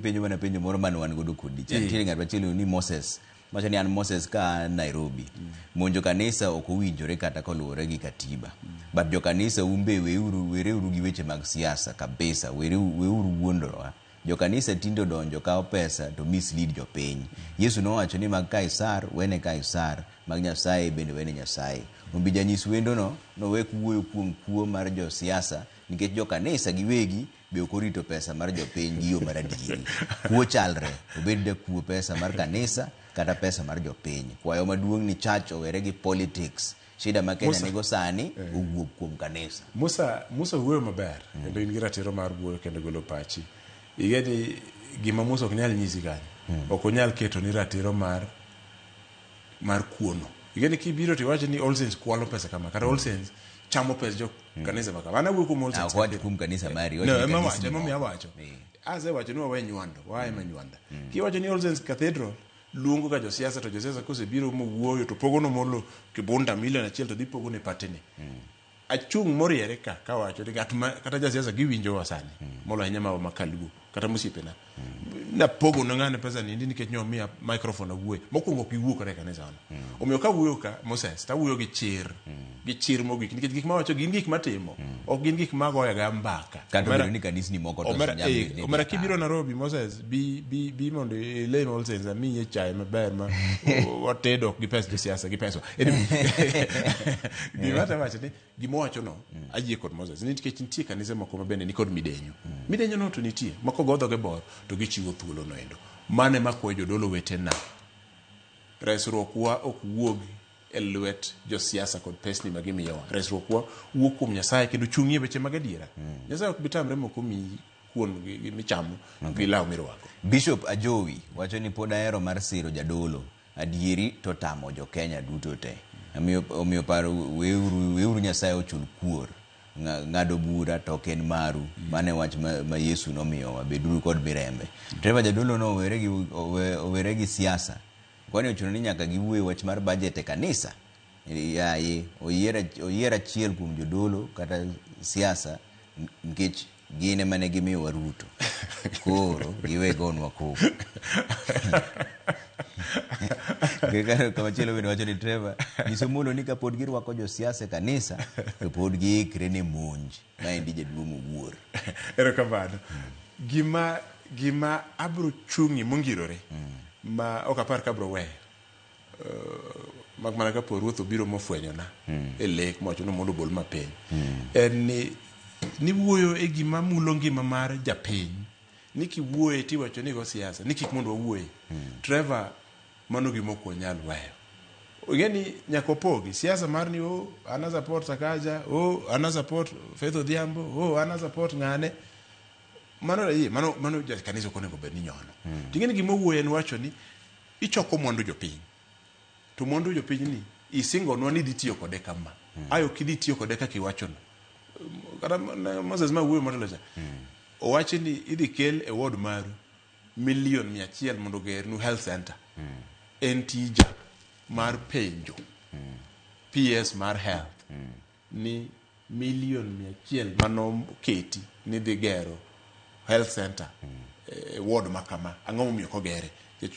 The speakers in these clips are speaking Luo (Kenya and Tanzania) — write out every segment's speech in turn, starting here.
penjo mana penjo moro man wan godo kodi. Nitie ng'at machielo ni Moses. Macha ni an Moses ka Nairobi. Monjo kanisa ok owinjore kata koluwore gi katiba. But jo kanisa umbe wereuru gi weche mag siasa kabisa. Weuru wuondorwa. Jo kanisa tindo donjo kao pesa to mislead jo piny. Yesu nowacho ni mag Kaisar wene Kaisar, mag Nyasaye bende wene Nyasaye. Umbi janyis wendo no wek wuoyo kuom kuo mar jo siasa nikech jo kanisa giwegi be okorito pesa mar jo piny gi yo mar adieri. Kuo chalre obed da kuo pesa mar kanisa kata pesa mar jo piny. Kwayo maduong' ni church owere gi politics. Shida ma Kenya nigo sani owuok kuom kanisa. Musa wuoyo maber kendo in gi ratiro mar wuoyo kendo golo pachi. Igeni gima Musa ok nyal nyisi kanyo. Ok onyal keto ni ratiro mar kuono. Igeni kibiro tiwacho ni All Saints kwalo pesa kama kata All Saints chamo pesa jo kanisa maka. Ana wuoyo kuom All Saints. Akwati kum kanisa mari. No, ema wacho. Aze wacho ni wawe nywando, wae manywanda. Kiwacho ni All Saints Cathedral luongo ka jo siasa to jo siasa kosebiro mowuoyo to pogono molo kibunda milion achiel to dhi pogo ne patene. Achung moriere ka wacho ni kata ja siasa giwinjo wasani molo ahinya ma makaluo kata musiepena na pogo no ngane pesa ni nikech nyomia microphone awuoyo mokwongo kiwuo kare kanisa ono omiyo ka wuoyo ka Moses ta wuoyo gi chir mogik nikech gik ma wacho gin gik matimo ok gin gik ma goya ga mbaka kata ni kanisa ni moko to nyambe omera kibiro Nairobi Moses bi mondo le All Saints mi ye chai maber ma watedo gi pesa jo siasa gi pesa gima ta wacho ni gima wacho no ayie kod Moses nikech nitie kanisa moko mabende ni kod midenyo no to nitie mako godho ge bor to gichiwo thuolo no endo mane makwe jodolo wetena resruokwa ok wuog e lwet jo siasa kod pesni magimiyowa resruokwa wuok kuom Nyasaye kendo chung'ie weche mag adiera Nyasaye ok bitamre moko mi kuon gi michamo gi law mirwako. Bishop Ajowi wacho ni pod ahero mar siro jadolo adieri to tamo jo Kenya duto te. Omiyo paro weuru Nyasaye ochul kuor ngado bura to ken maru mane wach ma Yesu nomiyo beduru kod mirembe. Treva jadolo no owere gi siasa. Kwani ochuno ni nyaka giwuoye wach mar budget e kanisa. Yaye oyiera chiel kuom jodolo kata siasa nikech gine mane gimiyo Waruto. Koro giwe gonwa koko. Kama chelo wino wacho ni Treva nisomulo ni kapod girwako jo siasa kanisa to pod giikre ne monj ma endi jaduong' wuor. Erokamano. Gima abro chungi mongirore ma ok apar kabro weyo mag mana kapo ruoth obiro mofwenyona e lek mocho no mondo bol mapiny en ni wuoyo e gima mulo ngima mar japiny ni kiwuoye tiwacho ni go siasa ni kik mondo wawuoye Trevor mano gima ok nyal weyo ogeni nyako pogi siasa mar ni ana support Sakaja ana support Faith Odhiambo ana support ngane mano ja kanisa konego bed ni nyono tingeni gima wuoye en wacho ni ichoko mwandu jopiny to mwandu jopiny ni isingo no ni dhitiyo kode kama ayo kidhi tiyo kode kaka iwacho no kata Moses ma wuoyo motelo owacho ni idhi kel e ward maru milion 100 mondo ger nu health center en tija mar penjo PS mar health ni milion 100 mano keti ni dhi gero health center ward makama ang'o miyo ko gere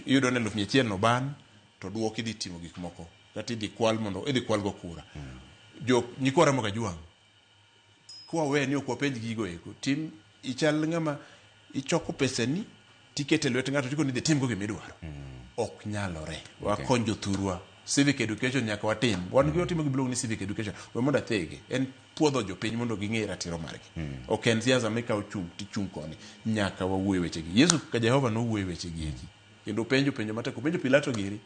iyudo ne 100 no ban to duoki dhi timo gik moko kati dhi kwal mondo idhi kwal go kura jo nyikora moga juang kwa we ni okwa penj gigo eko tim ichal ngama ichoko pesani tikete lwet ngato tiko ni dhi tim go gimidwaro ok nyalore wakonjo thurwa civic education nyaka watim wan gi otimo gi blog ni civic education we mondo thege en puodho jopiny mondo ging'e ratiro margi ok en siasa meka ochung tichung koni nyaka wawuoye weche gi Yesu ka Jehova no wuoye weche gi eki kendo penjo mateko penjo Pilato giri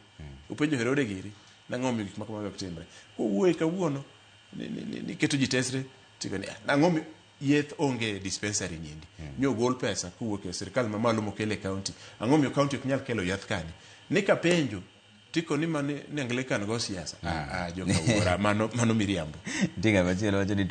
upenjo Herode giri nang'o mi gik makamago timre ko wuoye kawuono ni keto ji tesre tikoni nang'o mi yeth onge dispensary nyindi nyo gol pesa kuwuok e sirkal mamalo mokele county ang'o mi county ok nyal kelo yath kani ni ka penjo tiko ni mane Anglican go siasa joka ora mano miriambo ndiga machielo wacho ni